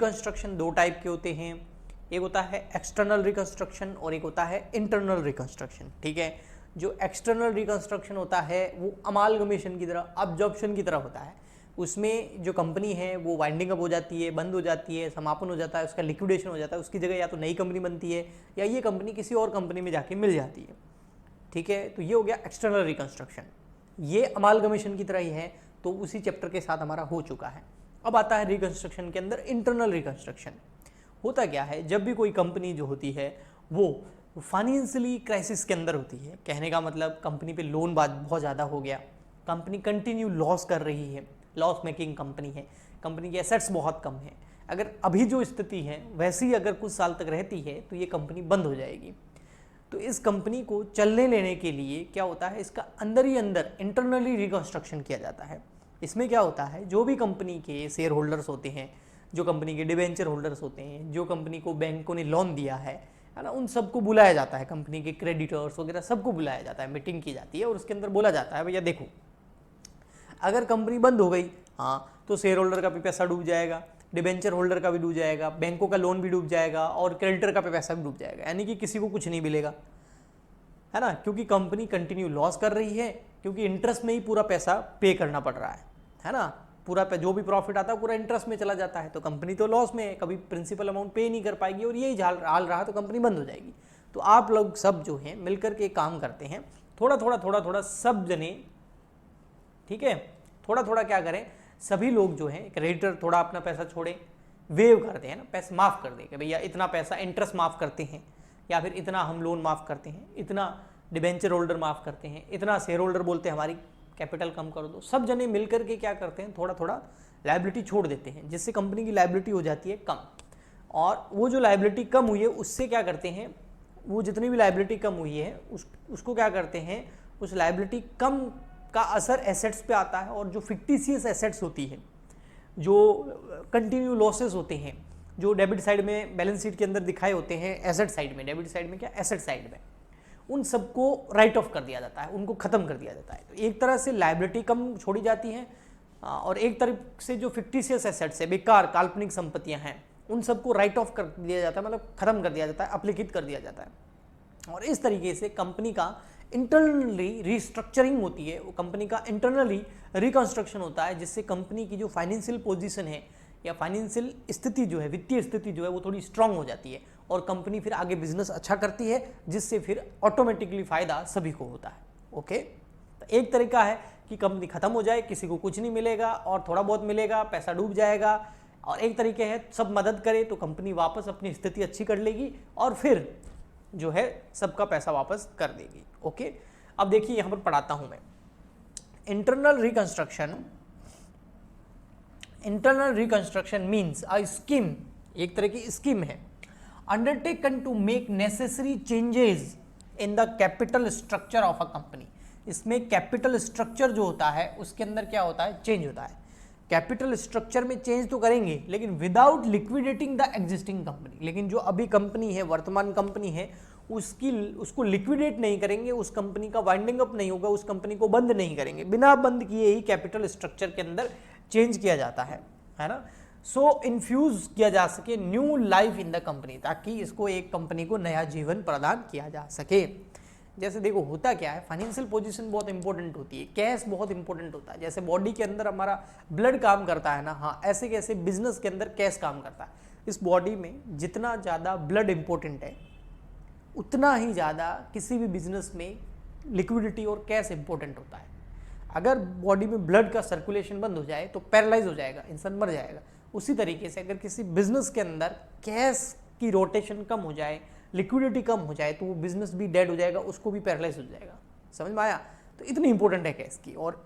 Reconstruction दो type के होते हैं, एक होता है एक्सटर्नल रिकंस्ट्रक्शन और एक होता है इंटरनल रिकंस्ट्रक्शन। ठीक है, जो एक्सटर्नल रिकंस्ट्रक्शन होता है वो अमालगमेशन की तरह, अब्जॉर्प्शन की तरह होता है। उसमें जो कंपनी है वो वाइंडिंग अप हो जाती है, बंद हो जाती है, समापन हो जाता है, उसका लिक्विडेशन हो जाता है, उसकी जगह या तो नई कंपनी बनती है या ये कंपनी किसी और कंपनी में जाके मिल जाती है। ठीक है, तो ये हो गया एक्सटर्नल रिकंस्ट्रक्शन, ये अमालगमेशन की तरह ही है, तो उसी चैप्टर के साथ हमारा हो चुका है। अब आता है रिकंस्ट्रक्शन के अंदर इंटरनल रिकंस्ट्रक्शन। होता क्या है, जब भी कोई कंपनी जो होती है वो फाइनेंशियली क्राइसिस के अंदर होती है, कहने का मतलब कंपनी पे लोन बहुत ज़्यादा हो गया, कंपनी कंटिन्यू लॉस कर रही है, लॉस मेकिंग कंपनी है, कंपनी की एसेट्स बहुत कम है, अगर अभी जो स्थिति है वैसी अगर कुछ साल तक रहती है तो ये कंपनी बंद हो जाएगी। तो इस कंपनी को चलने लेने के लिए क्या होता है, इसका अंदर ही अंदर इंटरनली रिकंस्ट्रक्शन किया जाता है। इसमें क्या होता है, जो भी कंपनी के शेयर होल्डर्स होते हैं, जो कंपनी के डिबेंचर होल्डर्स होते हैं, जो कंपनी को बैंकों ने लोन दिया है ना, उन सबको बुलाया जाता है, कंपनी के क्रेडिटर्स वगैरह सबको बुलाया जाता है, मीटिंग की जाती है और उसके अंदर बोला जाता है भैया देखो, अगर कंपनी बंद हो गई हाँ तो शेयर होल्डर का भी पैसा डूब जाएगा, डिबेंचर होल्डर का भी डूब जाएगा, बैंकों का लोन भी डूब जाएगा और क्रेडिटर का भी पैसा भी डूब जाएगा, यानी कि किसी को कुछ नहीं मिलेगा, है ना, क्योंकि कंपनी कंटिन्यू लॉस कर रही है, क्योंकि इंटरेस्ट में ही पूरा पैसा पे करना पड़ रहा है ना, पूरा जो भी प्रॉफिट आता है पूरा इंटरेस्ट में चला जाता है, तो कंपनी तो लॉस में है, कभी प्रिंसिपल अमाउंट पे नहीं कर पाएगी और यही हाल रहा तो कंपनी बंद हो जाएगी। तो आप लोग सब जो हैं मिलकर के काम करते हैं, थोड़ा थोड़ा सब जने, ठीक है, थोड़ा थोड़ा क्या करें, सभी लोग जो हैं क्रेडिटर थोड़ा अपना पैसा छोड़े, वेव करते हैं ना, पैसा माफ़ कर दे कि भैया इतना पैसा इंटरेस्ट माफ़ करते हैं, या फिर इतना हम लोन माफ़ करते हैं, इतना डिबेंचर होल्डर माफ़ करते हैं, इतना शेयर होल्डर बोलते हैं हमारी कैपिटल कम कर दो। सब जने मिलकर के क्या करते हैं, थोड़ा थोड़ा लायबिलिटी छोड़ देते हैं, जिससे कंपनी की लायबिलिटी हो जाती है कम, और वो जो लायबिलिटी कम हुई है उससे क्या करते हैं, वो जितनी भी लायबिलिटी कम हुई है उसको क्या करते हैं, उस लायबिलिटी कम का असर एसेट्स पे आता है, और जो फिक्टिशियस एसेट्स होती है, जो कंटिन्यू लॉसेस होते हैं, जो डेबिट साइड में बैलेंस शीट के अंदर दिखाए होते हैं, एसेट साइड में, डेबिट साइड में क्या, एसेट साइड में, उन सबको राइट ऑफ कर दिया जाता है, उनको खत्म कर दिया जाता है। तो एक तरह से लायबिलिटी कम छोड़ी जाती है, और एक तरफ से जो फिक्टिशियस एसेट्स है, बेकार काल्पनिक संपत्तियां हैं, उन सबको राइट ऑफ कर दिया जाता है, मतलब खत्म कर दिया जाता है, अपलिखित कर दिया जाता है। और इस तरीके से कंपनी का इंटरनली रिस्ट्रक्चरिंग होती है, वो कंपनी का इंटरनली रिकंस्ट्रक्शन होता है, जिससे कंपनी की जो फाइनेंशियल पोजीशन है या फाइनेंशियल स्थिति जो है, वित्तीय स्थिति जो है वो थोड़ी स्ट्रांग हो जाती है, और कंपनी फिर आगे बिजनेस अच्छा करती है, जिससे फिर ऑटोमेटिकली फायदा सभी को होता है। ओके, तो एक तरीका है कि कंपनी खत्म हो जाए, किसी को कुछ नहीं मिलेगा और थोड़ा बहुत मिलेगा, पैसा डूब जाएगा, और एक तरीके है सब मदद करे तो कंपनी वापस अपनी स्थिति अच्छी कर लेगी और फिर जो है सबका पैसा वापस कर देगी। ओके, अब देखिए यहां पर पढ़ाता हूं मैं, internal reconstruction means a scheme, एक तरह की स्कीम है, undertaken to make necessary changes in the capital structure of a company. इसमें कैपिटल स्ट्रक्चर जो होता है उसके अंदर क्या होता है, चेंज होता है। कैपिटल स्ट्रक्चर में चेंज तो करेंगे लेकिन without liquidating the existing company, लेकिन जो अभी कंपनी है, वर्तमान कंपनी है, उसको लिक्विडेट नहीं करेंगे, उस कंपनी का वाइंडिंग अप नहीं होगा, उस कंपनी को बंद नहीं करेंगे, बिना बंद किए ही कैपिटल स्ट्रक्चर के अंदर चेंज किया जाता है ना। सो इन्फ्यूज किया जा सके new life in the company, ताकि इसको एक कंपनी को नया जीवन प्रदान किया जा सके। जैसे देखो होता क्या है, फाइनेंशियल पोजीशन बहुत इंपॉर्टेंट होती है, कैश बहुत इंपॉर्टेंट होता है, जैसे बॉडी के अंदर हमारा ब्लड काम करता है ना, हाँ ऐसे कैसे बिजनेस के अंदर कैश काम करता है। इस बॉडी में जितना ज़्यादा ब्लड इंपॉर्टेंट है उतना ही ज़्यादा किसी भी बिजनेस में लिक्विडिटी और कैश इंपॉर्टेंट होता है। अगर बॉडी में ब्लड का सर्कुलेशन बंद हो जाए तो पैरालाइज हो जाएगा, इंसान मर जाएगा। उसी तरीके से अगर किसी बिजनेस के अंदर कैश की रोटेशन कम हो जाए, लिक्विडिटी कम हो जाए, तो वो बिजनेस भी डेड हो जाएगा, उसको भी पैरालाइज हो जाएगा। समझ में आया? तो इतनी इंपॉर्टेंट है कैश की, और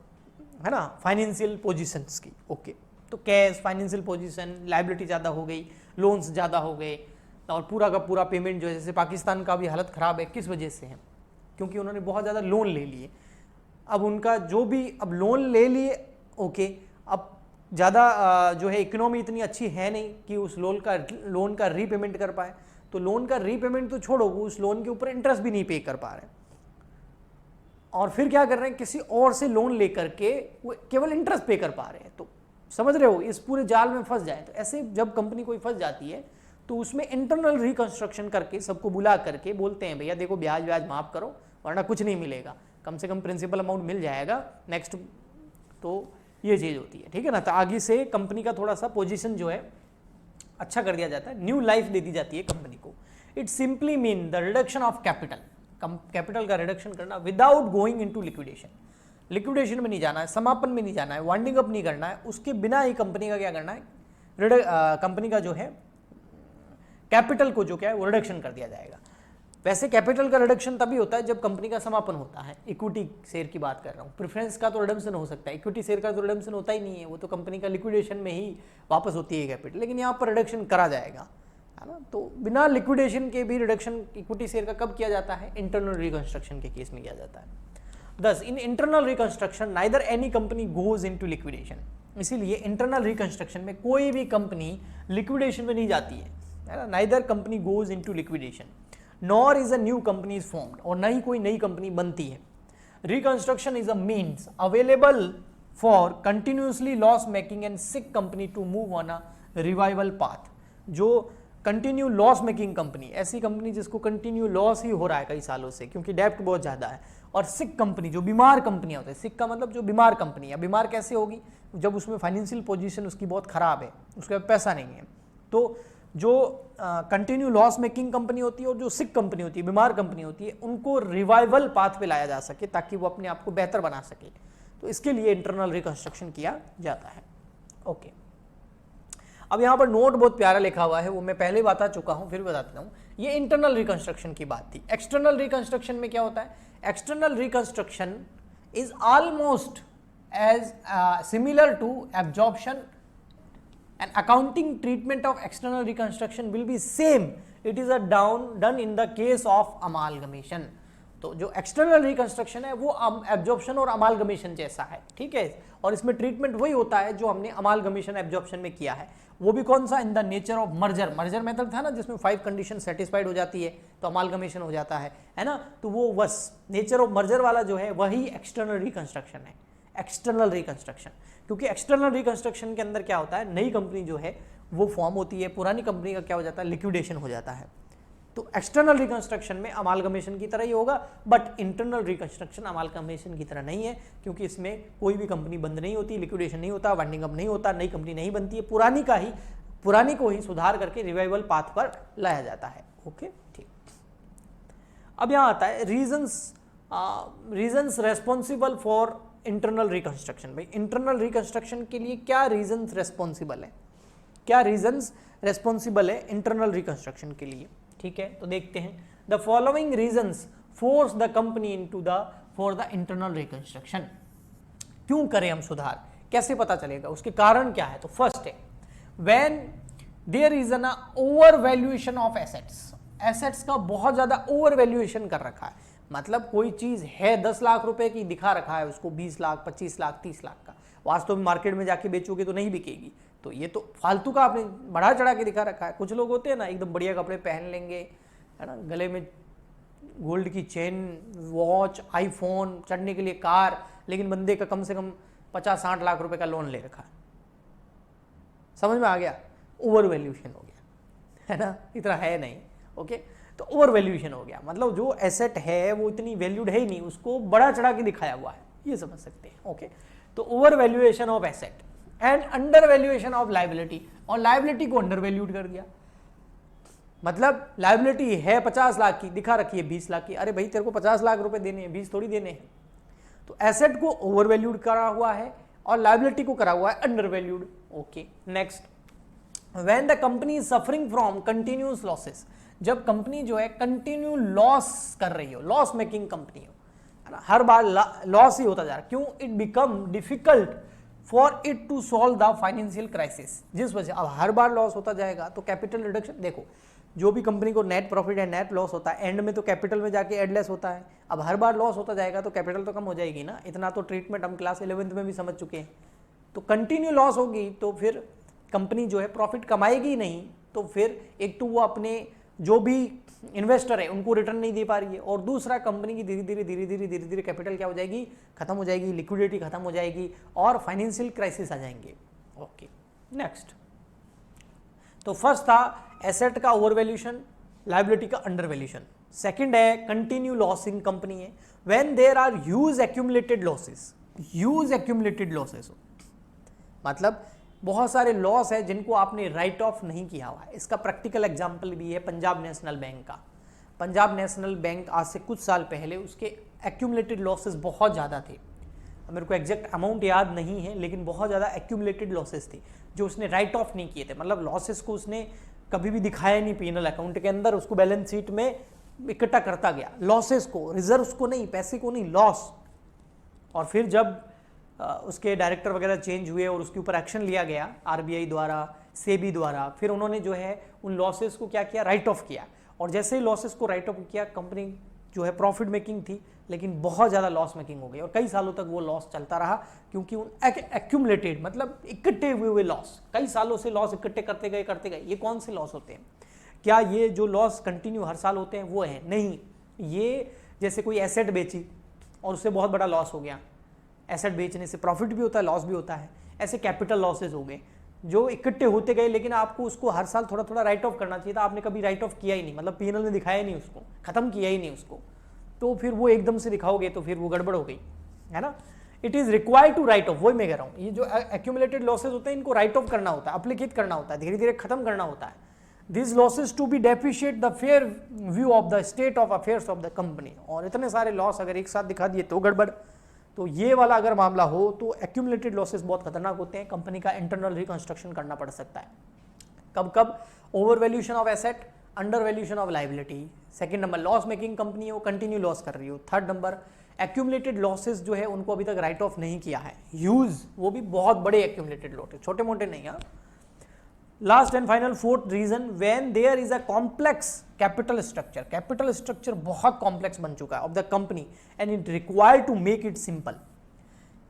है ना फाइनेंशियल पोजीशंस की। ओके, तो कैश, फाइनेंशियल पोजीशन, लायबिलिटी ज़्यादा हो गई, लोन्स ज़्यादा हो गए, और पूरा का पूरा पेमेंट जो है, जैसे पाकिस्तान का भी हालत ख़राब है, किस वजह से है, क्योंकि उन्होंने बहुत ज़्यादा लोन ले लिए। अब उनका जो भी, अब लोन ले लिए, ओके, अब ज़्यादा जो है इकोनॉमी इतनी अच्छी है नहीं कि उस लोन का रीपेमेंट कर पाए, तो लोन का रीपेमेंट तो छोड़ो, उस लोन के ऊपर इंटरेस्ट भी नहीं पे कर पा रहे, और फिर क्या कर रहे हैं, किसी और से लोन लेकर के वो केवल इंटरेस्ट पे कर पा रहे हैं। तो समझ रहे हो, इस पूरे जाल में फंस जाए। तो ऐसे जब कंपनी कोई फंस जाती है तो उसमें इंटरनल रिकंस्ट्रक्शन करके सबको बुला करके बोलते हैं भैया देखो ब्याज व्याज माफ करो वरना कुछ नहीं मिलेगा, कम से कम प्रिंसिपल अमाउंट मिल जाएगा नेक्स्ट। तो ये चीज़ होती है, ठीक है ना। तो आगे से कंपनी का थोड़ा सा पोजीशन जो है अच्छा कर दिया जाता है, न्यू लाइफ दे दी जाती है कंपनी को। It simply mean the reduction of capital, capital का रिडक्शन करना without going into liquidation. Liquidation में नहीं जाना है, समापन में नहीं जाना है, वाइंडिंग अप नहीं करना है, उसके बिना ही कंपनी का क्या करना है, कंपनी का जो है कैपिटल को जो क्या है वो रिडक्शन कर दिया जाएगा। वैसे कैपिटल का रिडक्शन तभी होता है जब कंपनी का समापन होता है। इक्विटी शेयर की बात कर रहा हूँ, प्रेफरेंस का तो रिडम्पशन हो सकता है, इक्विटी शेयर का तो रिडम्पशन होता ही नहीं है, वो तो कंपनी का लिक्विडेशन में ही वापस होती है कैपिटल। लेकिन यहाँ पर रिडक्शन करा जाएगा, है ना। तो बिना लिक्विडेशन के भी रिडक्शन इक्विटी शेयर का कब किया जाता है, इंटरनल रिकंस्ट्रक्शन के केस में किया जाता है। Thus, in internal reconstruction, neither any company goes into liquidation. इसीलिए इंटरनल रिकंस्ट्रक्शन में कोई भी कंपनी लिक्विडेशन में नहीं जाती है ना। Neither company goes into liquidation nor is a new company is formed, और न ही कोई नई कंपनी बनती है। Reconstruction is a means available for continuously loss making and sick company to move on a revival path. जो continue loss making company, ऐसी company जिसको कंटिन्यू लॉस ही हो रहा है कई सालों से क्योंकि डेप्ट बहुत ज़्यादा है, और सिक कंपनी जो बीमार कंपनियां होती है, सिक का मतलब जो बीमार कंपनी है। बीमार कैसे होगी, जब उसमें फाइनेंशियल पोजीशन उसकी बहुत खराब है, उसके पास पैसा नहीं है। तो जो कंटिन्यू लॉस मेकिंग कंपनी होती है और जो सिक कंपनी होती है, बीमार कंपनी होती है, उनको रिवाइवल पाथ पे लाया जा सके ताकि वो अपने आप को बेहतर बना सके। तो इसके लिए इंटरनल रिकंस्ट्रक्शन किया जाता है। ओके, अब यहाँ पर नोट बहुत प्यारा लिखा हुआ है, वो मैं पहले बता चुका हूँ, फिर बता देता हूँ। ये इंटरनल रिकंस्ट्रक्शन की बात थी। एक्सटर्नल रिकंस्ट्रक्शन में क्या होता है, external reconstruction is almost as similar to absorption and accounting treatment of external reconstruction will be same. It is a done in the case of amalgamation. तो जो एक्सटर्नल रिकंस्ट्रक्शन है वो एब्जॉर्प्शन और amalgamation जैसा है, ठीक है। और इसमें ट्रीटमेंट वही होता है जो हमने अमालगमेशन एब्जॉर्प्शन में किया है। वो भी कौन सा, in the nature of merger. Merger method था ना जिसमें 5 कंडीशन सेटिस्फाइड हो जाती है तो अमालगमेशन हो जाता है ना। तो वो बस नेचर ऑफ मर्जर वाला जो है वही एक्सटर्नल रिकंस्ट्रक्शन है, एक्सटर्नल रिकंस्ट्रक्शन। क्योंकि एक्सटर्नल रिकंस्ट्रक्शन के अंदर क्या होता है, नई कंपनी जो है वो फॉर्म होती है, पुरानी कंपनी का क्या हो जाता है, लिक्विडेशन हो जाता है। तो एक्सटर्नल रिकंस्ट्रक्शन में अमालगमेशन की तरह ही होगा, बट इंटरनल रिकंस्ट्रक्शन अमालगमेशन की तरह नहीं है, क्योंकि इसमें कोई भी कंपनी बंद नहीं होती, लिक्विडेशन नहीं होता, वाइंडिंग अप नहीं होता, नई कंपनी नहीं बनती है, पुरानी को ही सुधार करके रिवाइवल पाथ पर लाया जाता है। ओके, ठीक। अब यहाँ आता है reasons responsible for internal reconstruction. भाई इंटरनल रिकंस्ट्रक्शन के लिए क्या रीजंस रेस्पॉन्सिबल है, क्या रीजंस रेस्पॉन्सिबल है इंटरनल रिकंस्ट्रक्शन के लिए, ठीक है। तो देखते हैं, the following reasons force the company into for the internal reconstruction. क्यों करें हम सुधार, कैसे पता चलेगा, उसके कारण क्या है। तो फर्स्ट है when there is an over valuation of assets. Assets का बहुत ज्यादा ओवर वैल्यूएशन कर रखा है, मतलब कोई चीज है 10 लाख रुपए की, दिखा रखा है उसको 20 लाख 25 लाख 30 लाख का, वास्तव में मार्केट में जाके बेचोगे तो नहीं बिकेगी। तो ये तो फालतू का आपने बढ़ा चढ़ा के दिखा रखा है। कुछ लोग होते हैं ना एकदम बढ़िया कपड़े पहन लेंगे, है ना, गले में गोल्ड की चेन, वॉच, आईफोन, चढ़ने के लिए कार, लेकिन बंदे का कम से कम 50-60 लाख रुपए का लोन ले रखा है। समझ में आ गया, ओवर वैल्यूएशन हो गया, है ना, इतना है नहीं। ओके, तो ओवर वैल्यूएशन हो गया, मतलब जो एसेट है वो इतनी वैल्यूड है ही नहीं, उसको बड़ा चढ़ा के दिखाया हुआ है, ये समझ सकते हैं। ओके, तो over valuation of asset and under valuation of liability, और लायबिलिटी को अंडर वैल्यूड कर दिया। मतलब लायबिलिटी है 50 लाख की, दिखा रखी है 20 लाख की, अरे भाई तेरे को 50 लाख रुपए देने हैं, 20 थोड़ी देने हैं। तो एसेट को ओवर वैल्यूड करा हुआ है और लायबिलिटी को करा हुआ है under valued. Okay, next, when the company is suffering from continuous losses. जब कंपनी जो है कंटिन्यू लॉस कर रही हो, लॉस मेकिंग कंपनी हो, है ना, हर बार लॉस ही होता जा रहा है, क्यों, it become difficult for it to solve the financial crisis. जिस वजह अब हर बार लॉस होता जाएगा तो कैपिटल रिडक्शन, देखो जो भी कंपनी को नेट प्रॉफिट है, नेट लॉस होता है, एंड में तो कैपिटल में जाके एडलेस होता है। अब हर बार लॉस होता जाएगा तो कैपिटल तो कम हो जाएगी ना, इतना तो ट्रीटमेंट हम क्लास 11th में भी समझ चुके हैं। तो कंटिन्यू लॉस होगी तो फिर कंपनी जो है प्रॉफिट कमाएगी नहीं, तो फिर एक तो वो अपने जो भी इन्वेस्टर है उनको रिटर्न नहीं दे पा रही है, और दूसरा कंपनी की धीरे धीरे कैपिटल क्या हो जाएगी, खत्म हो जाएगी, लिक्विडिटी खत्म हो जाएगी और फाइनेंशियल क्राइसिस आ जाएंगे। ओके नेक्स्ट, तो फर्स्ट था एसेट का ओवर वैल्यूशन, लाइबिलिटी का अंडर वैल्यूशन। सेकंड है कंटिन्यू लॉस इन कंपनी है, when there are huge accumulated losses, huge accumulated losses मतलब बहुत सारे लॉस है जिनको आपने राइट ऑफ नहीं किया हुआ है। इसका प्रैक्टिकल एग्जांपल भी है पंजाब नेशनल बैंक का। पंजाब नेशनल बैंक आज से कुछ साल पहले उसके एक्यूमुलेटेड लॉसेस बहुत ज़्यादा थे, मेरे को एग्जैक्ट अमाउंट याद नहीं है, लेकिन बहुत ज़्यादा एक्यूमुलेटेड लॉसेस थी जो उसने राइट ऑफ नहीं किए थे। मतलब लॉसेस को उसने कभी भी दिखाया नहीं पीनल अकाउंट के अंदर, उसको बैलेंस शीट में इकट्ठा करता गया लॉसेस को, रिजर्व्स को नहीं, पैसे को नहीं, लॉस। और फिर जब उसके डायरेक्टर वगैरह चेंज हुए और उसके ऊपर एक्शन लिया गया आरबीआई द्वारा, सेबी द्वारा, फिर उन्होंने जो है उन लॉसेस को क्या किया, राइट ऑफ किया। और जैसे ही लॉसेस को राइट ऑफ किया, कंपनी जो है प्रॉफिट मेकिंग थी लेकिन बहुत ज़्यादा लॉस मेकिंग हो गई और कई सालों तक वो लॉस चलता रहा, क्योंकि उन एक्यूमुलेटेड मतलब इकट्ठे हुए लॉस, कई सालों से लॉस इकट्ठे करते गए। ये कौन से लॉस होते हैं? क्या ये जो लॉस कंटिन्यू हर साल होते हैं वो है? नहीं, ये जैसे कोई एसेट बेची और उससे बहुत बड़ा लॉस हो गया, एसेट बेचने से प्रॉफिट भी होता है, लॉस भी होता है, ऐसे कैपिटल लॉसेज हो गए जो इकट्ठे होते गए, लेकिन आपको उसको हर साल थोड़ा थोड़ा राइट ऑफ करना चाहिए था, आपने कभी राइट ऑफ किया ही नहीं, मतलब पीएनएल में दिखाया नहीं, उसको खत्म किया ही नहीं उसको, तो फिर वो एकदम से दिखाओगे तो फिर वो गड़बड़ हो गई, है ना। It is required to write off, वही मैं कह रहा हूँ, ये जो एक्यूमुलेटेड लॉसेज होते हैं इनको राइट ऑफ करना होता है, अप्लीकेट करना होता है, धीरे धीरे खत्म करना होता है। This losses to be depreciate the fair view of the state of affairs of the company. और इतने सारे लॉस अगर एक साथ दिखा दिए तो गड़बड़। तो ये वाला अगर मामला हो तो एक्यूमुलेटेड लॉसेस बहुत खतरनाक होते हैं, कंपनी का इंटरनल रिकंस्ट्रक्शन करना पड़ सकता है। कब कब? Over valuation of asset, under valuation of liability. Second number, loss making company हो, कंटिन्यू लॉस कर रही हो। थर्ड नंबर, एक्यूमुलेटेड लॉसेस जो है उनको अभी तक राइट ऑफ नहीं किया है, ह्यूज, वो भी बहुत बड़े एक्यूमुलेटेड लॉसेस, छोटे मोटे नहीं। हाँ, last and final fourth reason, when there is a complex capital structure, capital structure बहुत कॉम्प्लेक्स बन चुका है of the company and it required to make it simple.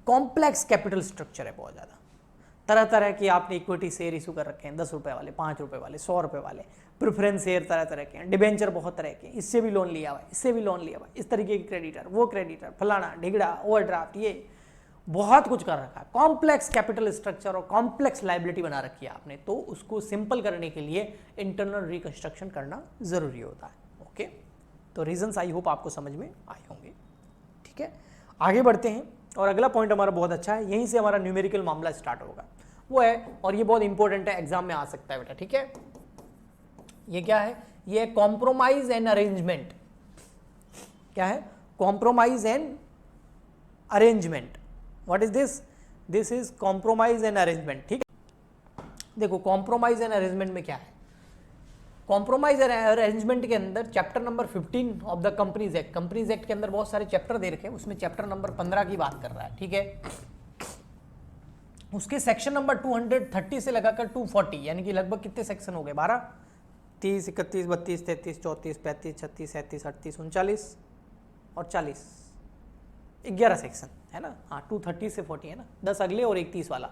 Complex capital structure है बहुत ज्यादा, तरह तरह की आपने इक्विटी शेयर इशू कर रखे हैं, 10 रुपए वाले, 5 रुपए वाले, 100 रुपए वाले, प्रेफरेंस शेयर तरह तरह के हैं, डिबेंचर बहुत तरह के, इससे भी लोन लिया हुआ, इससे भी लोन लिया हुआ, इस तरीके के क्रेडिटर, वो क्रेडिटर, फलाना ढिगड़ा, ओवरड्राफ्ट, ये बहुत कुछ कर रखा है। कॉम्प्लेक्स कैपिटल स्ट्रक्चर और कॉम्प्लेक्स लाइबिलिटी बना रखी है आपने, तो उसको सिंपल करने के लिए इंटरनल रिकंस्ट्रक्शन करना जरूरी होता है। ओके, तो रीजंस आई होप आपको समझ में आए होंगे। ठीक है, आगे बढ़ते हैं और अगला पॉइंट हमारा बहुत अच्छा है, यहीं से हमारा न्यूमेरिकल मामला स्टार्ट होगा, वो है, और ये बहुत इंपॉर्टेंट है, एग्जाम में आ सकता है बेटा। ठीक है, ये क्या है? ये कॉम्प्रोमाइज एंड अरेंजमेंट। क्या है? Compromise and arrangement. What is this? This is compromise and arrangement. ठीक है, देखो कॉम्प्रोमाइज एंड अरेंजमेंट में क्या है? कॉम्प्रोमाइज एंड अरेंजमेंट के अंदर chapter number 15 of the companies act, companies act के अंदर बहुत सारे चैप्टर दे रखे हैं, उसमें चैप्टर नंबर 15 की बात कर रहा है। ठीक है, उसके सेक्शन नंबर 230 से लगाकर 240, यानी कि लगभग कितने सेक्शन हो गए? 12, 30, 31, 32, 33, 34, 35, 36, 37, 38, 39 और 40, 11 सेक्शन है ना। हाँ, 230 से 40 है ना, 10 अगले और 31 वाला,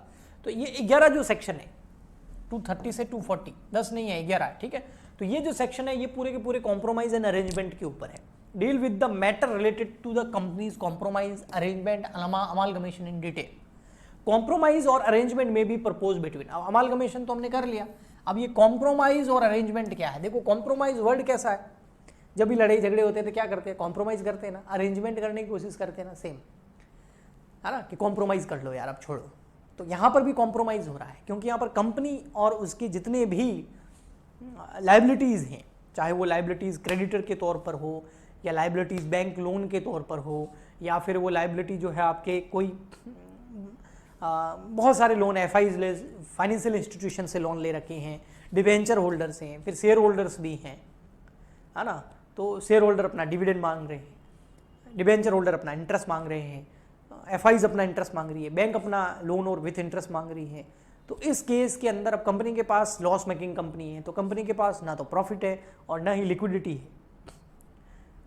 तो ये 11 जो सेक्शन है 230 से 240, 10 नहीं है 11 है। ठीक है, तो ये जो सेक्शन है ये पूरे के पूरे कॉम्प्रोमाइज एंड अरेंजमेंट के ऊपर है, deal with the matter related to the companies compromise, arrangement, amalgamation in detail. Compromise और अरेंजमेंट में भी प्रपोज बिटवीन, अब अमालगमेशन तो हमने कर लिया, अब ये कॉम्प्रोमाइज और अरेंजमेंट क्या है? देखो कॉम्प्रोमाइज वर्ड कैसा है, जब भी लड़ाई झगड़े होते हैं तो क्या करते हैं? कॉम्प्रोमाइज करते हैं ना, अरेंजमेंट करने की कोशिश करते हैं ना, सेम है ना, कि कॉम्प्रोमाइज कर लो यार, अब छोड़ो। तो यहाँ पर भी कॉम्प्रोमाइज हो रहा है, क्योंकि यहाँ पर कंपनी और उसकी जितने भी लाइबिलिटीज़ हैं, चाहे वो लाइबिलिटीज़ क्रेडिटर के तौर पर हो या लाइबिलिटीज़ बैंक लोन के तौर पर हो, या फिर वो लाइबिलिटी जो है आपके कोई बहुत सारे लोन एफआईज फाइनेंशियल इंस्टीट्यूशन से लोन ले रखे हैं, डिवेंचर होल्डर्स हैं, फिर शेयर होल्डर्स भी हैं, है ना। तो शेयर होल्डर अपना डिविडेंड मांग रहे हैं, डिवेंचर होल्डर अपना इंटरेस्ट मांग रहे हैं, एफआईज अपना इंटरेस्ट मांग रही है, बैंक अपना लोन और विथ इंटरेस्ट मांग रही है। तो इस केस के अंदर अब कंपनी के पास लॉस मेकिंग कंपनी है, तो कंपनी के पास ना तो प्रॉफिट है और ना ही लिक्विडिटी है।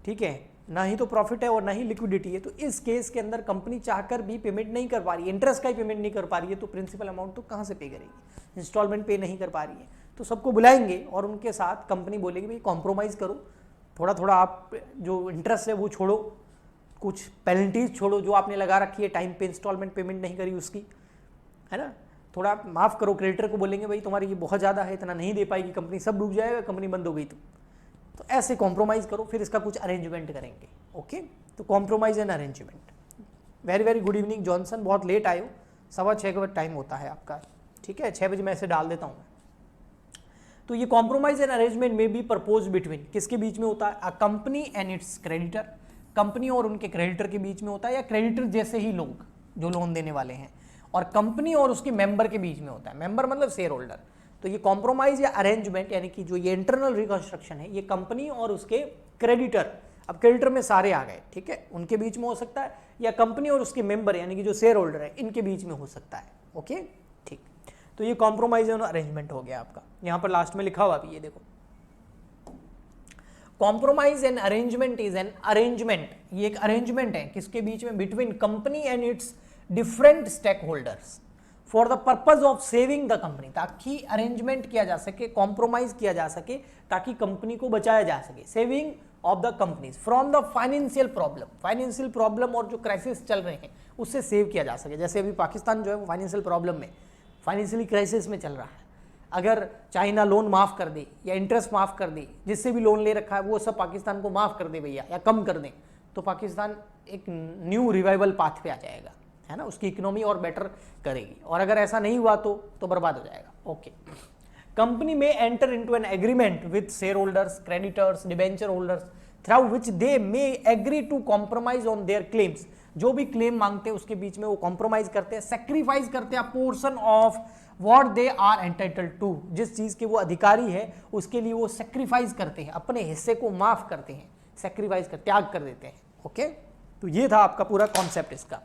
ठीक है, ना ही तो प्रॉफिट है और ना ही लिक्विडिटी है। तो इस केस के अंदर कंपनी चाहकर भी पेमेंट नहीं कर पा रही है, इंटरेस्ट का ही पेमेंट नहीं कर पा रही है, तो प्रिंसिपल अमाउंट तो कहाँ से पे करेगी? इंस्टॉलमेंट पे नहीं कर पा रही है, तो सबको बुलाएंगे और उनके साथ कंपनी बोलेगी भाई कॉम्प्रोमाइज़ करो, थोड़ा थोड़ा आप जो इंटरेस्ट है वो छोड़ो, कुछ पेनल्टीज छोड़ो जो आपने लगा रखी है, टाइम पे इंस्टॉलमेंट पेमेंट नहीं करी उसकी, है ना। थोड़ा माफ़ करो, क्रेडिटर को बोलेंगे भाई तुम्हारी ये बहुत ज़्यादा है, इतना नहीं दे पाएगी कंपनी, सब डूब जाएगा, कंपनी बंद हो गई तो ऐसे कॉम्प्रोमाइज़ करो, फिर इसका कुछ अरेंजमेंट करेंगे। ओके, तो compromise and arrangement. Very very good evening Johnson, बहुत लेट आए हो, 6:15 का टाइम होता है आपका, ठीक है, 6 बजे मैं इसे डाल देता हूँ। तो ये कॉम्प्रोमाइज एंड अरेंजमेंट में भी प्रपोज बिटवीन किसके बीच में होता है? A company and it's creditor, company और उनके क्रेडिटर के बीच में होता है, या क्रेडिटर जैसे ही लोग जो लोन देने वाले हैं, और कंपनी और उसके मेंबर के बीच में होता है। मेंबर मतलब शेयर होल्डर। तो ये कॉम्प्रोमाइज या अरेंजमेंट यानी कि जो ये इंटरनल रिकंस्ट्रक्शन है, ये कंपनी और उसके क्रेडिटर, अब क्रेडिटर में सारे आ गए, ठीक है, उनके बीच में हो सकता है, या कंपनी और उसके मेंबर यानी कि जो शेयर होल्डर है इनके बीच में हो सकता है। ओके, ठीक, तो ये कॉम्प्रोमाइज एंड अरेंजमेंट हो गया आपका। यहां पर लास्ट में लिखा हुआ भी ये देखो, compromise and arrangement is an arrangement, ये एक अरेंजमेंट है किसके बीच में? Between company and its different stakeholders for the purpose of saving the company, ताकि अरेंजमेंट किया जा सके, कॉम्प्रोमाइज किया जा सके, ताकि कंपनी को बचाया जा सके, saving of the companies from the financial problem, financial problem और जो क्राइसिस चल रहे हैं उससे सेव किया जा सके। जैसे अभी पाकिस्तान जो है वो फाइनेंशियल प्रॉब्लम में, फाइनेंशियली क्राइसिस में चल रहा है, अगर चाइना लोन माफ़ कर दे या इंटरेस्ट माफ़ कर दे, जिससे भी लोन ले रखा है वो सब पाकिस्तान को माफ़ कर दे भैया, या कम कर दें, तो पाकिस्तान एक न्यू रिवाइवल पाथ पे आ जाएगा, है ना, उसकी इकोनॉमी और बेटर करेगी। और अगर ऐसा नहीं हुआ तो बर्बाद हो जाएगा। ओके, कंपनी में enter into an agreement with shareholders, creditors, debenture holders through which they may agree to compromise on their claims, जो भी क्लेम मांगते हैं उसके बीच में वो कॉम्प्रोमाइज करते हैं, सेक्रीफाइस करते हैं portion of what they are entitled to, जिस चीज के वो अधिकारी है उसके लिए वो सेक्रीफाइस करते हैं, अपने हिस्से को माफ करते हैं, सेक्रीफाइस कर, त्याग कर देते हैं। ओके, तो ये था आपका पूरा कॉन्सेप्ट इसका।